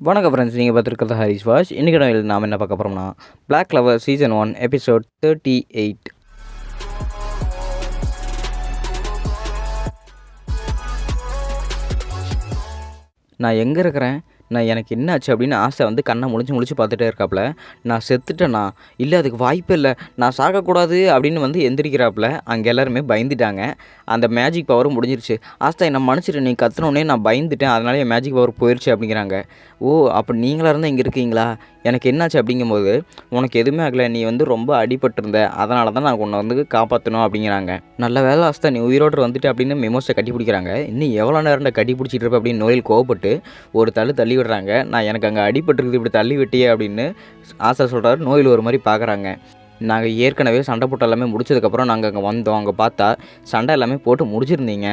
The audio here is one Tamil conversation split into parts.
வணக்கம் ஃப்ரெண்ட்ஸ், நீங்கள் பார்த்துருக்கிறது ஹரிஸ் வாஷ். இன்றைக்கி நாம் என்ன பார்க்க போகிறோம்னா பிளாக் லவர் சீசன் 1 எபிசோட் 38. நான் எங்கே இருக்கிறேன், நான் எனக்கு என்ன ஆச்சு அப்படின்னு ஆசை வந்து கண்ணை முழிச்சு பார்த்துட்டே இருக்காப்புல. நான் செத்துட்டேனா இல்லை, அதுக்கு வாய்ப்பே இல்லை, நான் சாகக்கூடாது அப்படின்னு வந்து எந்திரிக்கிறாப்புல. அங்கே எல்லாருமே பயந்துட்டாங்க. அந்த மேஜிக் பவரும் முடிஞ்சிருச்சு. ஆஸ்தா என்னை மன்னிச்சிட்டு, நீ கத்துனோடனே நான் பயந்துட்டேன், அதனால என் மேஜிக் பவர் போயிடுச்சு அப்படிங்கிறாங்க. ஓ, அப்போ நீங்களாக இருந்தால் இங்கே இருக்கீங்களா? எனக்கு என்னாச்சு அப்படிங்கும்போது, உனக்கு எதுவுமே ஆகலை, நீ வந்து ரொம்ப அடிபட்டிருந்த, அதனால தான் நான் உன்னை வந்து காப்பாற்றணும் அப்படிங்கிறாங்க. நல்ல வேலை ஆஸ்தா, நீ உயிரோடு வந்துட்டு அப்படின்னு மிமோஸை கட்டி பிடிக்கிறாங்க. இன்னும் எவ்வளோ நேரம் கட்டி பிடிச்சிட்டு இருப்ப அப்படின்னு நோயில் கோவப்பட்டு ஒரு தள்ளி விடுறாங்க. நான் எனக்கு அங்கே அடிபட்டுருக்குது, இப்படி தள்ளி விட்டியே அப்படின்னு ஆசை சொல்கிறாரு. நோயில் ஒரு மாதிரி பார்க்குறாங்க. நாங்கள் ஏற்கனவே சண்டை போட்டு எல்லாமே முடிச்சதுக்கப்புறம் நாங்கள் அங்கே வந்தோம். அங்கே பார்த்தா சண்டை எல்லாமே போட்டு முடிச்சிருந்தீங்க,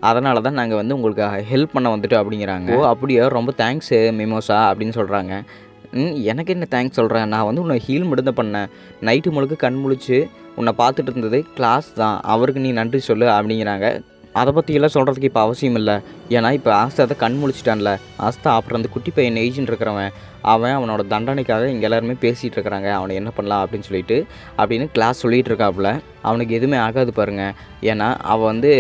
அதனால தான் நாங்கள் வந்து உங்களுக்கு ஹெல்ப் பண்ண வந்துட்டு அப்படிங்கிறாங்க. ஓ அப்படியா, ரொம்ப தேங்க்ஸு மிமோஸா அப்படின்னு சொல்கிறாங்க. எனக்கு என்ன தேங்க்ஸ் சொல்கிறேன், நான் வந்து உன்னை ஹீல் மட்டும் பண்ணேன். நைட்டு முழுக்க கண் முழிச்சு உன்னை பார்த்துட்டு இருந்தது கிளாஸ் தான், அவருக்கு நீ நன்றி சொல்லு அப்படிங்கிறாங்க. அதை பற்றியெல்லாம் சொல்கிறதுக்கு இப்போ அவசியம் இல்லை, ஏன்னா இப்போ ஆஸ்தா அதை கண் முழிச்சிட்டான்ல. ஆஸ்தா அப்புறம் அந்த குட்டி பையன் ஏஜென்ட் இருக்கிறவன், அவனோட தண்டனைக்காக இங்கே எல்லாருமே பேசிகிட்டு இருக்கிறாங்க, அவனை என்ன பண்ணலாம் அப்படின்னு கிளாஸ் சொல்லிகிட்டு இருக்காப்புல. அவனுக்கு எதுவுமே ஆகாது பாருங்கள், ஏன்னா அவன் வந்து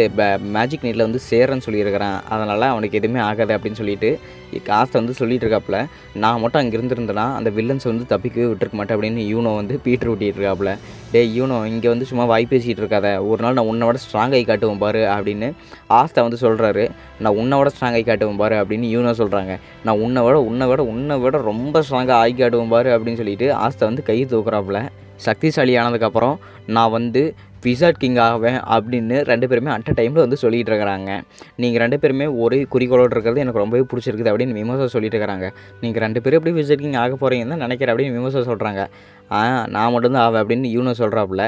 மேஜிக் நீட்டில் வந்து சேரன்னு சொல்லியிருக்கிறான், அதனால் அவனுக்கு எதுவுமே ஆகாது அப்படின்னு சொல்லிட்டு ஆஸ்தா வந்து சொல்லிகிட்டு இருக்காப்புல. நான் மட்டும் அங்கே இருந்திருந்தேன்னா அந்த வில்லன்ஸ் வந்து தப்பிக்கவே விட்டுருக்க மாட்டேன் அப்படின்னு யூனோ வந்து பீட்டர் ஊட்டிகிட்டு இருக்காப்புல. டே யூனோ, இங்கே வந்து சும்மா வாய் பேசிகிட்டு இருக்காத, ஒரு நாள் நான் உன்னை விட ஸ்ட்ராங்காகி காட்டுவேன் பாரு அப்படின்னு ஆஸ்தா வந்து சொல்கிறாரு. நான் உன்னை விட ஸ்ட்ராங்காகி காட்டுவேன் பாரு அப்படின்னு யூனோ சொல்கிறாங்க. நான் உன்னை விட ரொம்ப ஸ்ட்ராங்காக ஆகி காட்டுவேன் பாரு அப்படின்னு சொல்லிட்டு ஆஸ்தா வந்து கை தூக்குறாப்புல. சக்திசாலி ஆனதுக்கப்புறம் நான் வந்து விசார்ட் கிங் ஆவேன் அப்படின்னு ரெண்டு பேருமே அட் அ டைமில் வந்து சொல்லிகிட்டு இருக்கிறாங்க. நீங்கள் ரெண்டு பேருமே ஒரே குறிக்கோளோடு இருக்கிறது எனக்கு ரொம்பவே பிடிச்சிருக்குது அப்படின்னு மிமோஸா சொல்லிட்டு இருக்கிறாங்க. நீங்கள் ரெண்டு பேரும் எப்படி விசார்ட் கிங் ஆக போகிறீங்கன்னு தான் நினைக்கிறேன் அப்படின்னு மிமோஸா சொல்கிறாங்க. நான் மட்டும்தான் ஆவேன் அப்படின்னு யூனோ சொல்கிறாப்புல.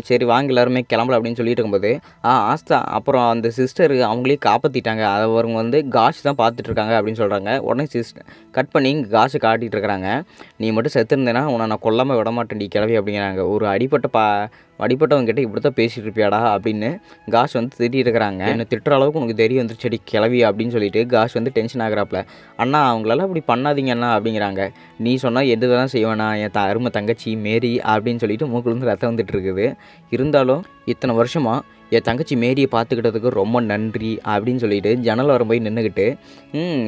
சரி வாங்க எல்லாருமே கிளம்பல அப்படின்னு சொல்லிட்டு இருக்கும்போது ஆஸ்தா அப்புறம் அந்த சிஸ்டர் அவங்களே காப்பாற்றிட்டாங்க, அவங்க வந்து காஷ் தான் பார்த்துட்ருக்காங்க அப்படின்னு சொல்கிறாங்க. உடனே கட் பண்ணி காஷை காட்டிகிட்டு இருக்கிறாங்க. நீ மட்டும் செத்துருந்தேன்னா உன்னை நான் கொல்லாமல் விட மாட்டேன் டி கிளவி அப்படிங்கிறாங்க. ஒரு அடிப்பட்டவங்கிட்ட இப்படி தான் பேசிகிட்டு இருப்பியாடா அப்படின்னு காஷ் வந்து திட்டிகிட்டு இருக்கிறாங்க. என்னை திட்டுற அளவுக்கு உனக்கு தெரிய வந்து செடி கிளவி அப்படின்னு சொல்லிட்டு காஷ் வந்து டென்ஷன் ஆகிறாப்புல. அண்ணா அவங்களால அப்படி பண்ணாதீங்க அண்ணா அப்படிங்கிறாங்க. நீ சொன்னால் எது வேணால் செய்வேண்ணா, என் அருமை தங்கச்சி மேரி அப்படின்னு சொல்லிட்டு மூக்குலேருந்து ரத்தம் வந்துட்டு இருக்குது. இருந்தாலும் இத்தனை வருஷமாக என் தங்கச்சி மேரியை பார்த்துக்கிட்டதுக்கு ரொம்ப நன்றி அப்படின்னு சொல்லிட்டு ஜன்னல் வர போய் நின்றுக்கிட்டு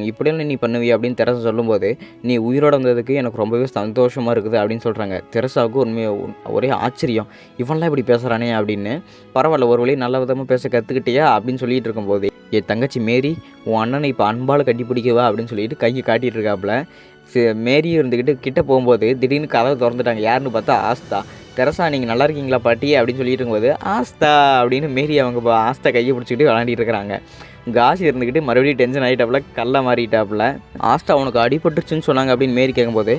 இப்படியெல்லாம் நீ பண்ணுவியா அப்படின்னு தெரசா சொல்லும்போது, நீ உயிரோடு வந்ததுக்கு எனக்கு ரொம்பவே சந்தோஷமாக இருக்குது அப்படின்னு சொல்கிறாங்க. தெரசாவுக்கு உண்மையாக ஒரே ஆச்சரியம், இவன்லாம் இப்படி பேசுகிறானே அப்படின்னு. பரவாயில்ல, ஒரு வழி நல்ல விதமாக பேச கற்றுக்கிட்டியா அப்படின்னு சொல்லிட்டு இருக்கும்போது, என் தங்கச்சி மேரி உன் அண்ணனை இப்போ அன்பால் கட்டி பிடிக்கவா அப்படின்னு சொல்லிட்டு கையை காட்டிகிட்டு இருக்காப்புல. மேரியும் இருந்துக்கிட்டு கிட்டே போகும்போது திடீர்னு கதவை திறந்துட்டாங்க. யாருன்னு பார்த்தா ஆஸ்தா. தெரசா நீங்கள் நல்லா இருக்கீங்களா பாட்டி அப்படின்னு சொல்லிட்டு இருக்கும்போது ஆஸ்தா அப்படின்னு மேரி அவங்க ஆஸ்தா கையை பிடிச்சிக்கிட்டு விளாண்டிட்டு இருக்கிறாங்க. காசு இருந்துக்கிட்டு மறுபடியும் டென்ஷன் ஆகிட்டாப்புல, கல்ல மாறிட்டாப்புல. ஆஸ்தா உனக்கு அடிபட்டுருச்சுன்னு சொன்னாங்க அப்படின்னு மேரி கேட்கும்போது,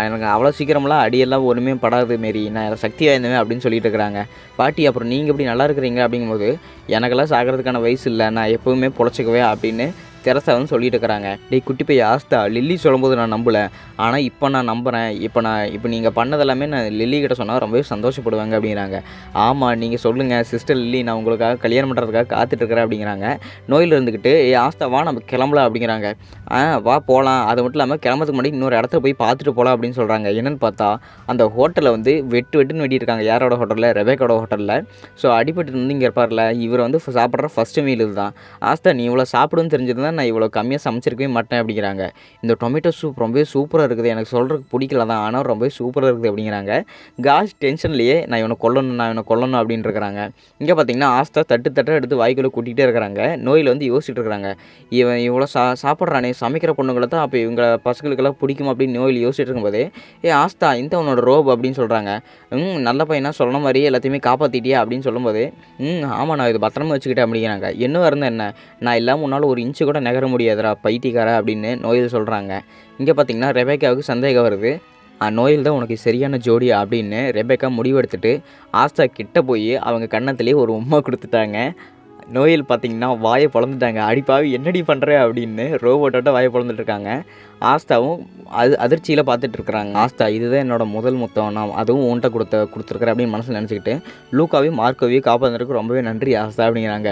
எனக்கு அவ்வளோ சீக்கிரமெல்லாம் அடியெல்லாம் ஒன்றுமே படாது மேரி, நான் சக்தி வாய்ந்தவன் அப்படின்னு சொல்லிட்டு இருக்கிறாங்க. பாட்டி அப்புறம் நீங்கள் இப்படி நல்லா இருக்கிறீங்க அப்படிங்கும்போது, எனக்கெல்லாம் சாகிறதுக்கான வயசு இல்லை, நான் எப்போவுமே பொழைச்சிக்குவேன் அப்படின்னு தெரசா வந்து சொல்லிட்டு இருக்கிறாங்க. டேய் குட்டி பைய ஆஸ்தா, லில்லி சொல்லும்போது நான் நம்பலை, ஆனால் இப்போ நான் நம்புகிறேன். இப்போ நீங்கள் பண்ணதெல்லாமே நான் லில்லி கிட்ட சொன்னால் ரொம்பவே சந்தோஷப்படுவாங்க அப்படிங்கிறாங்க. ஆமாம் நீங்கள் சொல்லுங்கள் சிஸ்டர் லில்லி, நான் உங்களுக்காக கல்யாணம் பண்ணுறதுக்காக காத்துட்ருக்கிறேன் அப்படிங்கிறாங்க. நோயில் இருந்துக்கிட்டு ஆஸ்தா வா நம்ம கிளம்பலாம் அப்படிங்கிறாங்க. வா போகலாம், அது மட்டும் இல்லாமல் கிளம்புறதுக்கு முன்னாடி இன்னொரு இடத்துல போய் பார்த்துட்டு போகலாம் அப்படின்னு சொல்கிறாங்க. என்னென்னு பார்த்தா அந்த ஹோட்டலில் வந்து வெட்டுன்னு வெட்டியிருக்காங்க. யாரோட ஹோட்டலில்? ரெபேக்கோட ஹோட்டலில். ஸோ அடிபட்டு வந்து இங்கே இருப்பார்ல, இவர் வந்து சாப்பிட்ற ஃபஸ்ட்டு மீல் இதுதான். ஆஸ்தா நீ இவ்வளோ சாப்பிடுன்னு தெரிஞ்சிருந்தா நான் இவ்வளோ கம்மியாக சமைச்சிருக்கவே மாட்டேன் அப்படிங்கிறாங்க. இந்த டொமேட்டோ சூப் ரொம்பவே சூப்பராக இருக்குது, எனக்கு சொல்கிறதுக்கு பிடிக்கல தான், ஆனால் ரொம்பவே சூப்பராக இருக்குது அப்படிங்கிறாங்க. காஷ் டென்ஷன்லேயே நான் இவனை கொல்லணும் அப்படின்னு இருக்கிறாங்க. இங்கே பார்த்தீங்கன்னா ஆஸ்தா தட்டு எடுத்து வாய்க்குள்ளே கூட்டிகிட்டே இருக்கிறாங்க. நோயில் வந்து யோசிச்சுட்டு இருக்கிறாங்க. இவன் இவ்வளோ சாப்பிட்றானே, சமைக்கிற பொண்ணுங்களை தான் அப்போ இவங்க பசங்களுக்கெல்லாம் பிடிக்கும் அப்படின்னு நோயில் யோசிச்சுட்டு இருக்கும்போதே, ஆஸ்தா இந்த உன்னோட ரோப் அப்படின்னு சொல்கிறாங்க. நல்ல பையனா சொன்ன மாதிரி எல்லாத்தையுமே காப்பாற்றிட்டியா அப்படின்னு சொல்லும்போது, ஆமாம் நான் இது பத்திரமா வச்சுக்கிட்டேன் அப்படிங்கிறாங்க. என்ன இருந்தால் என்ன, நான் இல்லாமல் உன்னால் ஒரு இன்ச்சு கூட நகர முடியாதுடா பைத்தியக்காரா அப்படின்னு நோயில் சொல்கிறாங்க. இங்கே பார்த்தீங்கன்னா ரெபேக்காவுக்கு சந்தேகம் வருது. நோயில் தான் உனக்கு சரியான ஜோடி அப்படின்னு ரெபேக்கா முடிவெடுத்துட்டு ஆஸ்தா கிட்ட போய் அவங்க கன்னத்துலேயே ஒரு உம்மா கொடுத்துட்டாங்க. நோயல் பார்த்தீங்கன்னா வாயை பொளந்துட்டாங்க. "அடிப்பாவி என்னடி பண்ற?" அப்படின்னு ரோபோட்டோட்ட வாயை பொளந்துட்டு இருக்காங்க. ஆஸ்தாவும் அதிர்ச்சியில பார்த்துட்டு இருக்கிறாங்க. "ஆஸ்தா இதுதான் என்னோட முதல் முத்தம். நான் அதுவும் உன்ட்ட குடுத்துருக்கிறேன்" அப்படின்னு மனசுல நினச்சுக்கிட்டு, "லூக்காவையும் மார்க்கோவையும் காப்பாத்துனதுக்கு ரொம்பவே நன்றி ஆஸ்தா" அப்படிங்கிறாங்க.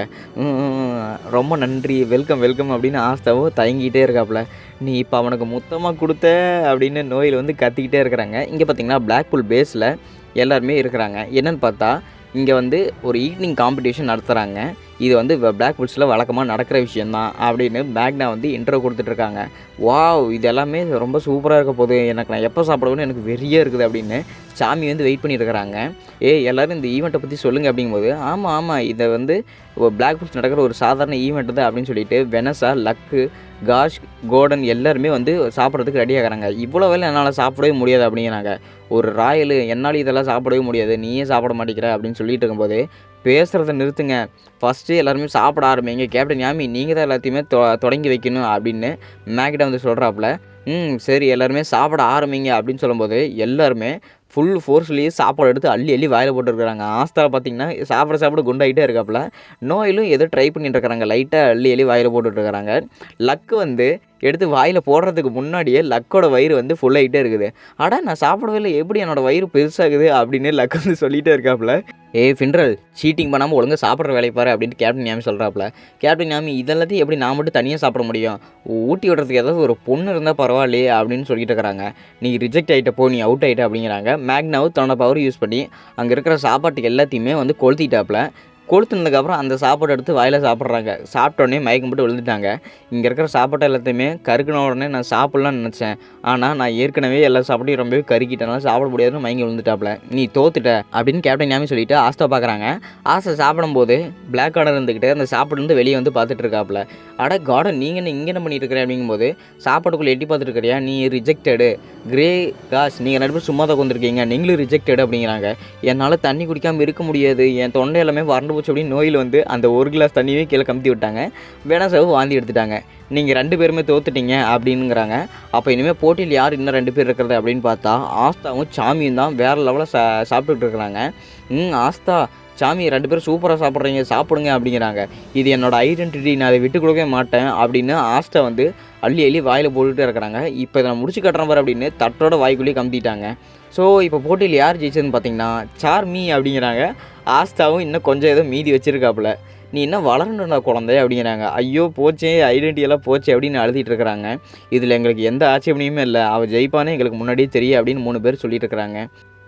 ரொம்ப நன்றி. வெல்கம் வெல்கம்" அப்படின்னு ஆஸ்தாவும் தயங்கிட்டே இருக்காப்புல. "நீ இப்போ அவனுக்கு முத்தமா குடுத்த" அப்படின்னு நோயல் வந்து கத்திக்கிட்டே இருக்கிறாங்க. இங்கே பார்த்தீங்கன்னா பிளாக்பூல் பேஸில் எல்லாருமே இருக்கிறாங்க. என்னன்னு பார்த்தா, இங்கே வந்து ஒரு ஈவினிங் காம்படிஷன் நடத்துகிறாங்க. இது வந்து பிளாக் புல்ஸில் வழக்கமாக நடக்கிற விஷயந்தான் அப்படின்னு மேக்னா வந்து இன்ட்ரோ கொடுத்துட்ருக்காங்க. வாவ்! இது எல்லாமே ரொம்ப சூப்பராக இருக்க போகுது. நான் எப்போ சாப்பிடுவேன்னு எனக்கு வெறியாக இருக்குது அப்படின்னு சாமி வந்து வெயிட் பண்ணியிருக்கிறாங்க. எல்லோரும் இந்த ஈவெண்ட்டை பற்றி சொல்லுங்கள் அப்படிங்கும்போது, ஆமாம் இதை வந்து பிளாக் புல்ஸ் நடக்கிற ஒரு சாதாரண ஈவெண்ட் தான் அப்படின்னு சொல்லிட்டு வெனஸா, லக்கு, காஷ், கோர்டன் எல்லாருமே வந்து சாப்பிட்றதுக்கு ரெடி ஆகிறாங்க. இவ்வளோ வேலை என்னால் சாப்பிடவே முடியாது அப்படிங்கிறாங்க. ஒரு ராயலு என்னால் இதெல்லாம் சாப்பிடவே முடியாது, நீயே சாப்பிட மாட்டேங்கிற அப்படின்னு சொல்லிட்டு இருக்கும்போது, பேசுகிறத நிறுத்துங்க, ஃபஸ்ட்டு எல்லாருமே சாப்பிட ஆரம்பிங்க, கேப்டன் யாமி நீங்கள் தான் எல்லாத்தையுமே தொடங்கி வைக்கணும் அப்படின்னு மேக்னா வந்து சொல்கிறாப்புல. சரி எல்லாருமே சாப்பிட ஆரம்பிங்க அப்படின்னு சொல்லும்போது எல்லாருமே ஃபுல் ஃபோர்ஸ்லேயே சாப்பாடு எடுத்து அள்ளி அள்ளி வாயில் போட்டுருக்குறாங்க. ஆஸ்தாவில் பார்த்தீங்கன்னா சாப்பிட குண்டாகிட்டே இருக்காப்புல. நோயிலும் ஏதோ ட்ரை பண்ணிட்டு இருக்கிறாங்க, லைட்டாக அள்ளி அள்ளி வாயில் போட்டுட்ருக்கிறாங்க. லக்கு வந்து எடுத்து வாயில் போடுறதுக்கு முன்னாடியே லக்கோட வயிறு வந்து ஃபுல்லாகிட்டே இருக்குது. நான் சாப்பிடவே இல்லை, எப்படி என்னோடய வயிறு பெருசாகுது அப்படின்னு லக்கு வந்து சொல்லிகிட்டே இருக்காப்புல. ஃபின்ரல் சீட்டிங் பண்ணாமல் ஒழுங்காக சாப்பிட்ற வேலையை பாரு அப்படின்ட்டு கேப்டன் யாமி சொல்கிறாப்புல. கேப்டன் யாமி இதெல்லாத்தையும் எப்படி நான் மட்டும் தனியாக சாப்பிட முடியும், ஊட்டி விடுறதுக்கு ஏதாவது ஒரு பொண்ணு இருந்தால் பரவாயில்லையே அப்படின்னு சொல்லிட்டு இருக்கிறாங்க. நீ ரிஜெக்ட் ஆகிட்ட போ, நீ அவுட் ஆகிட்ட அப்படிங்கிறாங்க. மேக்னாவும் தன்னோட பவர் யூஸ் பண்ணி அங்கே இருக்கிற சாப்பாட்டுக்கு எல்லாத்தையுமே வந்து கொளுத்திட்டாப்புல. கொளுத்துனதுக்கப்புறம் அந்த சாப்பாடு எடுத்து வாயில் சாப்பிட்றாங்க. சாப்பிட்டோடனே மயக்கம் போட்டு விழுந்துட்டாங்க. இங்கே இருக்கிற சாப்பாட்டை எல்லாத்தையுமே கருக்கின உடனே நான் சாப்பிட்லான்னு நினச்சேன். ஆனால் நான் ஏற்கனவே எல்லா சாப்பாட்டையும் ரொம்பவே கருக்கிட்டனால சாப்பிட முடியாதுன்னு மயங்கி விழுந்துட்டாப்புல. நீ தோத்துட்ட அப்படின்னு கேப்டன் யாமி சொல்லிட்டு ஆஸ்தா பார்க்குறாங்க. ஆஸ்தா சாப்பிடும்போது பிளாக் கார்டன் இருந்துக்கிட்டு அந்த சாப்பாடுலேருந்து வெளியே வந்து பார்த்துட்டு இருக்காப்புல. கார்டன் நீங்கள் என்ன இங்கே என்ன பண்ணிட்டு இருக்கிறேன் அப்படிங்கும்போது, சாப்பாட்டுக்குள்ளே எட்டி பார்த்துட்டு இருக்கிறியா, நீ ரிஜெக்டடு. கிரே காஷ் நீங்கள் ரெண்டு பேரும் சும்மா தான் கொண்டிருக்கீங்க, நீங்களும் ரிஜெக்டடு அப்படிங்கிறாங்க. என்னால் தண்ணி குடிக்காமல் இருக்க முடியாது, என் தொண்டை எல்லாமே வறண்டு போச்சு அப்படின்னு நோயில் வந்து அந்த ஒரு கிளாஸ் தண்ணியே கீழே கமுத்தி விட்டாங்க. வெனஸாவை வாந்தி எடுத்துட்டாங்க. நீங்கள் 2 பேருமே தோத்துட்டீங்க அப்படிங்கிறாங்க. அப்போ இனிமேல் போட்டியில் யார் இன்னும் 2 பேர் இருக்கிறது அப்படின்னு பார்த்தா ஆஸ்தாவும் சாமியும் தான் வேறு லெவலில் சாப்பிட்டுட்டு இருக்கிறாங்க. ஆஸ்தா சாமி 2 பேரும் சூப்பராக சாப்பிட்றீங்க, சாப்பிடுங்க அப்படிங்கிறாங்க. இது என்னோடய ஐடென்டிட்டி, நான் அதை விட்டு கொடுக்கவே மாட்டேன் அப்படின்னு ஆஸ்தா வந்து அள்ளி அள்ளி வாயில் போட்டுகிட்டே இருக்கிறாங்க. இப்போ இதை நான் முடிச்சு கட்டுறேன் பாரு அப்படின்னு தட்டோட வாய்க்குள்ளேயே கமுத்திட்டாங்க. ஸோ இப்போ போட்டியில் யார் ஜெயிச்சதுன்னு பார்த்தீங்கன்னா சார்மி அப்படிங்கிறாங்க. ஆஸ்தாவும் இன்னும் கொஞ்சம் ஏதோ மீதி வச்சுருக்காப்புல. நீ என்ன வளரணுடா குழந்தை அப்படிங்கிறாங்க. ஐயோ போச்சே, ஐடென்டிட்டியெல்லாம் போச்சே அப்படின்னு அழுதிட்டு இருக்கிறாங்க. இதில் எங்களுக்கு எந்த ஆட்சேபனையுமே இல்லை, அவள் ஜெயிப்பானே எங்களுக்கு முன்னாடியே தெரியும் அப்படின்னு 3 பேர் சொல்லிட்டு இருக்கிறாங்க.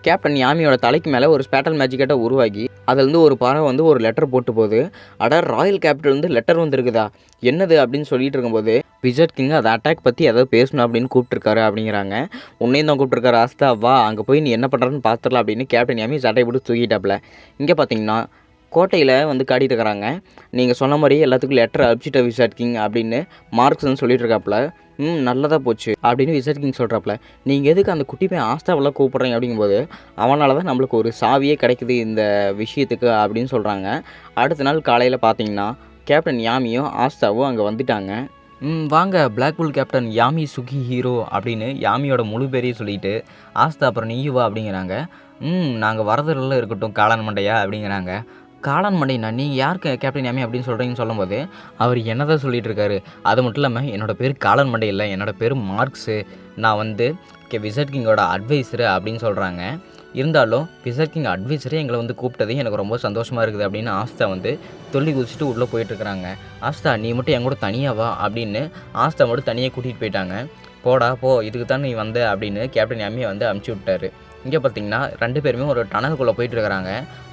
கேப்டன் யாமியோட தலைக்கு மேலே ஒரு ஸ்பேட்டல் மேஜிக்கேட்டை உருவாக்கி அதுலேருந்து ஒரு பறவை வந்து ஒரு லெட்டர் போட்டு போகுது. ராயல் கேபிட்டல் வந்து லெட்டர் வந்துருக்குதா, என்னது அப்படின்னு சொல்லிட்டு இருக்கும்போது விஜட் கிங் அதை அட்டாக் பற்றி ஏதாவது பேசணும் அப்படின்னு கூப்பிட்டுருக்காரு அப்படிங்கிறாங்க. உன்னையும் தான் கூப்பிட்டுருக்காரு ஆஸ்தா, வா அங்கே போய் நீ என்ன பண்ணுறன்னு பார்த்துடலாம் அப்படின்னு கேப்டன் யாமி சட்டை போட்டு தூக்கிட்டாப்புல. இங்கே பார்த்தீங்கன்னா கோட்டையில் வந்து காட்டிகிட்டு இருக்கிறாங்க. நீங்கள் சொன்ன மாதிரியே எல்லாத்துக்கும் லெட்டர் அனுப்பிச்சிட்ட விஜட் கிங் அப்படின்னு மார்க்ஸ்ன்னு சொல்லிட்டு இருக்காப்புல. நல்லதாக போச்சு அப்படின்னு விஜட் கிங் சொல்கிறாப்புல. நீங்கள் எதுக்கு அந்த குட்டி பையன் ஆஸ்தாவெல்லாம் கூப்பிட்றீங்க அப்படிங்கும்போது, அவனால தான் நம்மளுக்கு ஒரு சாவியே கிடைக்குது இந்த விஷயத்துக்கு அப்படின்னு சொல்கிறாங்க. அடுத்த நாள் காலையில் பார்த்தீங்கன்னா கேப்டன் யாமியும் ஆஸ்தாவும் அங்கே வந்துட்டாங்க. வாங்க Blackpool captain Yami Suki hero அப்படின்னு யாமியோட முழு பேரையும் சொல்லிட்டு ஆஸ்தா அப்புறம் நீயும் வா அப்படிங்கிறாங்க. நாங்கள் வரதுல இருக்கட்டும் காளான் மண்டையா அப்படிங்கிறாங்க. காளான் மண்டைனா நீங்கள் யார் கேப்டன் யாமி அப்படின்னு சொல்கிறீங்கன்னு சொல்லும்போது அவர் என்ன தான் சொல்லிகிட்டு இருக்காரு. அது மட்டும் இல்லாமல் என்னோடய பேர் காளான் மண்டை இல்லை, என்னோடய பேர் மார்க்ஸு, நான் வந்து விஜட் கிங்கோட அட்வைஸரு அப்படின்னு சொல்கிறாங்க. இருந்தாலும் விஜட் கிங் அட்வைஸரே எங்களை வந்து கூப்பிட்டதே எனக்கு ரொம்ப சந்தோஷமாக இருக்குது அப்படின்னு ஆஸ்தா வந்து துள்ளி குதிச்சுட்டு உள்ளே போயிட்டுருக்குறாங்க. ஆஸ்தா நீ மட்டும் என் கூட தனியாக வா அப்படின்னு ஆஸ்தா மட்டும் தனியாக கூட்டிகிட்டு போயிட்டாங்க. போடா போ, இதுக்கு தான் நீ வந்த அப்படின்னு கேப்டன் யாமியை வந்து அனுப்பிச்சி விட்டாரு. இங்கே பார்த்தீங்கன்னா 2 பேருமே ஒரு டனலுக்குள்ளே போயிட்டுருக்கிறாங்க.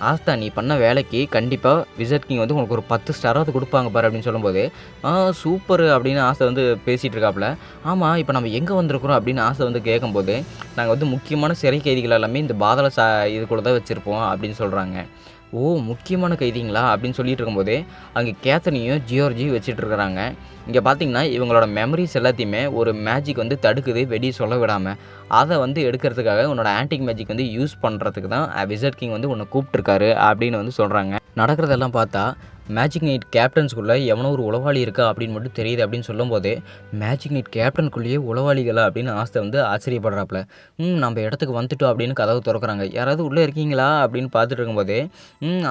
ஆஸ்தா நீ பண்ண வேலைக்கு கண்டிப்பாக விஜட் கிங் வந்து உனக்கு ஒரு 10 ஸ்டாராவது கொடுப்பாங்க பாரு அப்படின்னு சொல்லும்போது சூப்பர் அப்படின்னு ஆஸ்தா வந்து பேசிகிட்டு இருக்காப்புல. ஆமாம் இப்போ நம்ம எங்கே வந்திருக்கிறோம் அப்படின்னு ஆஸ்தா வந்து கேட்கும்போது, நாங்கள் வந்து முக்கியமான சிறை கைதிகள் எல்லாமே இந்த பாதாள இதுக்குள்ளே தான் வச்சுருப்போம் அப்படின்னு சொல்கிறாங்க. ஓ முக்கியமான கைதிங்களா அப்படின்னு சொல்லிட்டு இருக்கும்போதே அங்கே கேத்தனையும் ஜியோர்ஜியும் வச்சுட்டு இருக்கிறாங்க. இங்கே பார்த்தீங்கன்னா இவங்களோட மெமரிஸ் எல்லாத்தையுமே ஒரு மேஜிக் வந்து தடுக்குது, வெடி சொல்ல விடாமல். அதை வந்து எடுக்கிறதுக்காக உன்னோட ஆன்டிக் மேஜிக் வந்து யூஸ் பண்ணுறதுக்கு தான் விஜட் கிங் வந்து உன்னை கூப்பிட்டுருக்காரு அப்படின்னு வந்து சொல்கிறாங்க. நடக்கிறதெல்லாம் பார்த்தா மேஜிக் நைட் கேப்டன்ஸ்குள்ளே எவனோ ஒரு உளவாளி இருக்கா அப்படின்னு மட்டும் தெரியுது அப்படின்னு சொல்லும்போது, மேஜிக் நைட் கேப்டனுக்குள்ளேயே உளவாளிகளா அப்படின்னு ஆஸ்தா வந்து ஆச்சரியப்படுறாப்புல. நம்ம இடத்துக்கு வந்துட்டோம் அப்படின்னு கதவு திறக்கிறாங்க. யாராவது உள்ளே இருக்கீங்களா அப்படின்னு பார்த்துட்டு இருக்கும்போதே,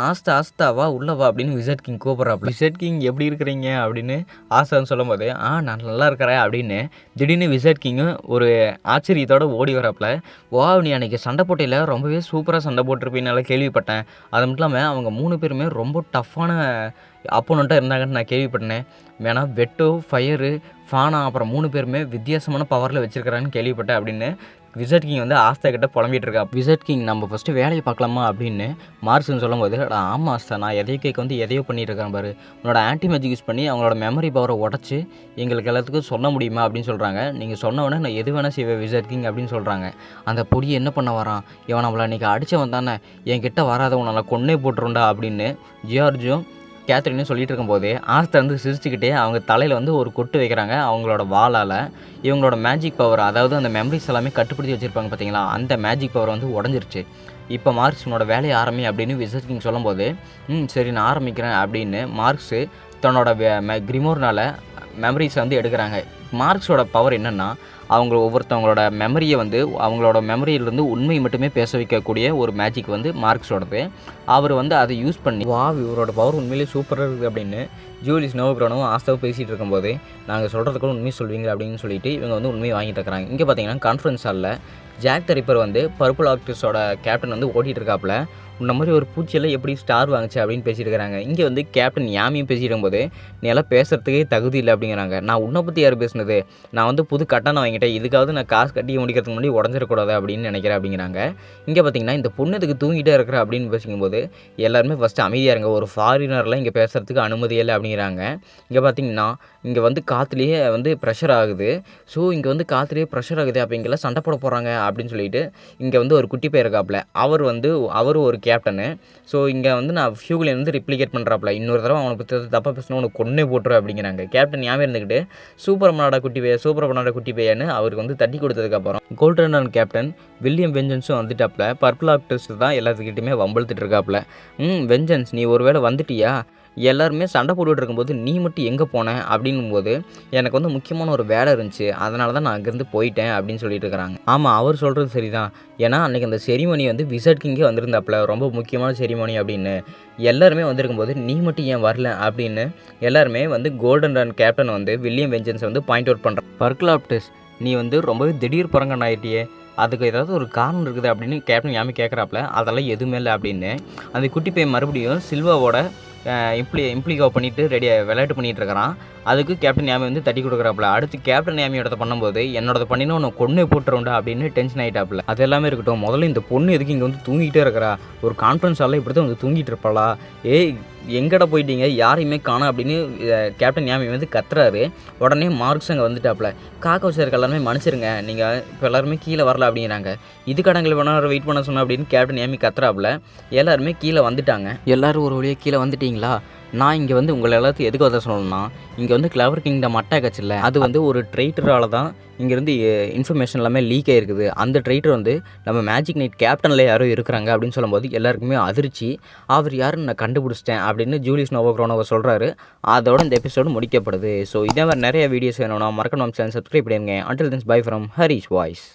ஆஸ்தா ஆஸ்தா வா உள்ளே வா அப்படின்னு விசட் கிங் கூப்பிட்றாப்புல. விசட் கிங் எப்படி இருக்கிறீங்க அப்படின்னு ஆஸ்தான்னு சொல்லும்போது, நான் நல்லா இருக்கிறேன் அப்படின்னு திடீர்னு விசட் கிங்கும் ஒரு ஆச்சரியத்தோடு ஓடி வராப்புல. நீ அன்றைக்கி சண்டை போட்டியில் ரொம்பவே சூப்பராக சண்டை போட்டிருப்பீன்னு நல்லா கேள்விப்பட்டேன். அது மட்டும் இல்லாமல் அவங்க 3 பேருமே ரொம்ப டஃப்பான அப்போனண்ட்டாக இருந்தாங்கன்னு நான் கேள்விப்பட்டேன். வேணா வெட்டோ, ஃபயரு, ஃபானா அப்புறம் 3 பேருமே வித்தியாசமான பவரில் வச்சுருக்கிறான்னு கேள்விப்பட்டேன் அப்படின்னு விசட் கிங் வந்து ஆஸ்தா கிட்ட புலம்பிகிட்டு இருக்கா. விசட் கிங் நம்ம ஃபஸ்ட்டு வேலையை பார்க்கலாமா அப்படின்னு மார்க்ஸ்ன்னு சொல்லும்போது, ஆமாம் ஆஸ்தா நான் எதையோ கேட்க வந்து எதையோ பண்ணிட்டு இருக்கேன் பாரு, உன்னோட ஆன்டி மேஜிக் யூஸ் பண்ணி அவங்களோட மெமரி பவரை உடச்சி எங்களுக்கு எல்லாத்துக்கும் சொல்ல முடியுமா அப்படின்னு சொல்கிறாங்க. நீங்கள் சொன்னவொடனே நான் எது வேணால் செய்வேன் விசட் கிங் அப்படின்னு சொல்கிறாங்க. அந்த பொடியை என்ன பண்ண வரான், இவன் நம்மளை அன்றைக்கி அடித்தவன் தானே, என்கிட்ட வராதவன் நல்லா கொன்னே போட்டுருண்டா அப்படின்னு ஜியார்ஜும் கேத்ரினும் சொல்லிட்டு இருக்கும்போதே ஆஸ்தா வந்து சிரிச்சுக்கிட்டே அவங்க தலையில் வந்து ஒரு கொட்டு வைக்கிறாங்க அவங்களோட வாளால். இவங்களோட மேஜிக் பவர், அதாவது அந்த மெமரிஸ் எல்லாமே கட்டுப்படுத்தி வச்சுருப்பாங்க பார்த்தீங்களா, அந்த மேஜிக் பவர் வந்து உடஞ்சிருச்சு. இப்போ மார்க்ஸனோட வேலையை ஆரம்பி அப்படின்னு விசட் கிங் சொல்லும்போது, சரி நான் ஆரம்பிக்கிறேன் அப்படின்னு மார்க்ஸு தன்னோட கிரிமோர்னால் மெமரிஸை வந்து எடுக்கிறாங்க. மார்க்ஸோட பவர் என்னென்னா, ஒவ்வொருத்தவங்களோட மெமரியை வந்து அவங்களோட மெமரியிலேருந்து உண்மை மட்டுமே பேச வைக்கக்கூடிய ஒரு மேஜிக் வந்து மார்க்ஸோடது. அவர் வந்து அதை யூஸ் பண்ணி இவரோட பவர் உண்மையிலேயே சூப்பராக இருக்குது அப்படின்னு ஜூலிஸ் நோவக்ரானோவும் ஆஸ்தாவும் பேசிகிட்டு இருக்கும்போது, நாங்கள் சொல்கிறதுக்குள்ள உண்மை சொல்வீங்க அப்படின்னு சொல்லிட்டு இவங்க வந்து உண்மையை வாங்கிட்டு இருக்கிறாங்க. இங்கே பார்த்தீங்கன்னா கான்ஃபரன்ஸ் ஹாலில் ஜாக் த ரிப்பர் வந்து பர்பிள் ஆக்டர்ஸோட கேப்டன் வந்து ஓட்டிகிட்டு இருக்காப்புல. இந்த மாதிரி ஒரு பூச்சியெல்லாம் எப்படி ஸ்டார் வாங்குச்சு அப்படின்னு பேசிட்டு இருக்கிறாங்க. இங்கே வந்து கேப்டன் யாமியும் பேசிட்டு போது, நீ எல்லாம் பேசுகிறதுக்கே தகுதி இல்லை அப்படிங்கிறாங்க. நான் உன்னை பற்றி யார் பேசுனது, நான் வந்து புது கட்டணம் வாங்கிட்டேன், இதுக்காவது நான் காசு கட்டி முடிக்கிறதுக்கு முன்னாடி உடஞ்சிடக்கூடாது அப்படின்னு நினைக்கிறேன் அப்படிங்கிறாங்க. இங்கே பார்த்தீங்கன்னா இந்த பொண்ணுக்கு தூங்கிட்டே இருக்கிற அப்படின்னு பேசிக்கும்போது எல்லாருமே ஃபஸ்ட்டு அமைதியாக இருங்க, ஒரு ஃபாரினர்லாம் இங்கே பேசுகிறதுக்கு அனுமதி இல்லை அப்படிங்கிறாங்க. இங்கே பார்த்தீங்கன்னா இங்கே வந்து காற்றுலேயே வந்து ப்ரெஷர் ஆகுது. ஸோ இங்கே வந்து காற்றுலேயே ப்ரெஷர் ஆகுது, அப்போ இங்கெல்லாம் சண்டை போட போகிறாங்க அப்படின்னு சொல்லிட்டு இங்கே வந்து ஒரு குட்டி பேர் இருக்காப்புல. அவர் ஒரு கேப்டனு. ஸோ இங்கே வந்து நான் ஃபியூகுலேன் வந்து ரிப்ளிகேட் பண்ணுறாப்புல, இன்னொரு தடவை அவனை பற்றி தப்பாக பேசினா உனக்கு கொன்னே போட்டுரு அப்படிங்கிறாங்க. கேப்டன் ஞாபகம் இருந்துக்கிட்டு சூப்பர் பண்ணாட குட்டி பையன்னு அவருக்கு வந்து தட்டி கொடுத்ததுக்கப்புறம் கோல்டன் ரன் கேப்டன் வில்லியம் வெஞ்சன்ஸும் வந்துட்டாப்புல. பர்பிள் ஆக்டர்ஸ் தான் எல்லாத்துக்கிட்டையுமே வம்பழுத்துட்டு இருக்காப்புல. வெஞ்சன்ஸ் நீ ஒரு வேளை வந்துட்டியா, எல்லாருமே சண்டை போட்டுகிட்டு இருக்கும்போது நீ மட்டும் எங்கே போனேன் அப்படிங்கும்போது, எனக்கு வந்து முக்கியமான ஒரு வேலை இருந்துச்சு, அதனால தான் நான் அங்கேருந்து போயிட்டேன் அப்படின்னு சொல்லிட்டு இருக்கிறாங்க. ஆமாம், அவர் சொல்கிறது சரி தான். ஏன்னா அன்றைக்கி அந்த செரிமனி வந்து விசட் கிங்கே வந்திருந்தாப்புல, ரொம்ப முக்கியமான செரிமனி அப்படின்னு. எல்லாருமே வந்திருக்கும்போது நீ மட்டும் ஏன் வரல அப்படின்னு எல்லாருமே வந்து கோல்டன் ரன் கேப்டன் வந்து வில்லியம் வெஞ்சன்ஸை வந்து பாயிண்ட் அவுட் பண்ணுறான். பர்பிள் ஆக்டர்ஸ் நீ வந்து ரொம்பவே திடீர் பரங்கன் ஆகிட்டியே, அதுக்கு ஏதாவது ஒரு காரணம் இருக்குது அப்படின்னு கேப்டன் யாமே கேட்குறாப்புல. அதெல்லாம் எதுவுமே இல்லை அப்படின்னு அந்த குட்டி பையன் மறுபடியும் சில்வாவோட இம்ப்ளிகோ பண்ணிவிட்டு விளையாட்டு பண்ணிகிட்டு இருக்கிறான். அதுக்கு கேப்டன் யாமி வந்து தட்டி கொடுக்குறாப்புல. அடுத்து கேப்டன் யாமியோட பண்ணும்போது என்னோட பண்ணினா உன்னை கொன்னே போட்டுருண்டா அப்படின்னு டென்ஷன் ஆகிட்டாப்புல. அது எல்லாமே இருக்கட்டும், முதல்ல இந்த பொண்ணு எதுக்கு இங்கே வந்து தூங்கிட்டே இருக்கிறா, ஒரு கான்ஃபரன்ஸ் ஹாலில் இப்படி தான் வந்து தூங்கிட்டு இருப்பாளா, எங்கடா போயிட்டீங்க யாரையுமே காணோம் அப்படின்னு கேப்டன் யாமி வந்து கத்துறாரு. உடனே மார்க்ஸ் அங்கே வந்துட்டாப்புல. காக்க வச்சிருக்க எல்லாருமே மன்னிச்சிருங்க, நீங்கள் இப்போ எல்லாருமே கீழே வரல அப்படிங்கிறாங்க. இது கடங்களை வேணா வெயிட் பண்ண சொன்னோம் அப்படின்னு கேப்டன் யாமி கத்துறாப்புல. எல்லாருமே கீழே வந்துட்டாங்க. எல்லோரும் ஒரு வழியாக கீழே வந்துட்டீங்களா, நான் இங்கே வந்து உங்களை எல்லாத்தையும் எதுக்கு வர சொல்லணும்னா, இங்கே வந்து கிளவர் கிங்டம் அட்டாக் ஆச்சுல்ல, அது வந்து ஒரு ட்ரைட்டரால் தான் இங்கேருந்து இன்ஃபர்மேஷன் எல்லாமே லீக் ஆகிருக்குது. அந்த ட்ரைட்டர் வந்து நம்ம மேஜிக் நைட் கேப்டனில் யாரோ இருக்கிறாங்க அப்படின்னு சொல்லும்போது எல்லாருக்குமே அதிர்ச்சி. அவர் யாருன்னு நான் கண்டுபிடிச்சிட்டேன் அப்படின்னு ஜூலிஸ் நோவக்ரானோ சொல்கிறாரு. அதோட இந்த எபிசோடு முடிக்கப்படுது. ஸோ இதே மாதிரி நிறைய வீடியோஸ் வேணும்னா மறக்காம சேனல் சப்ஸ்கிரைப் பண்ணிடுங்க. Until then bye from Harish voice.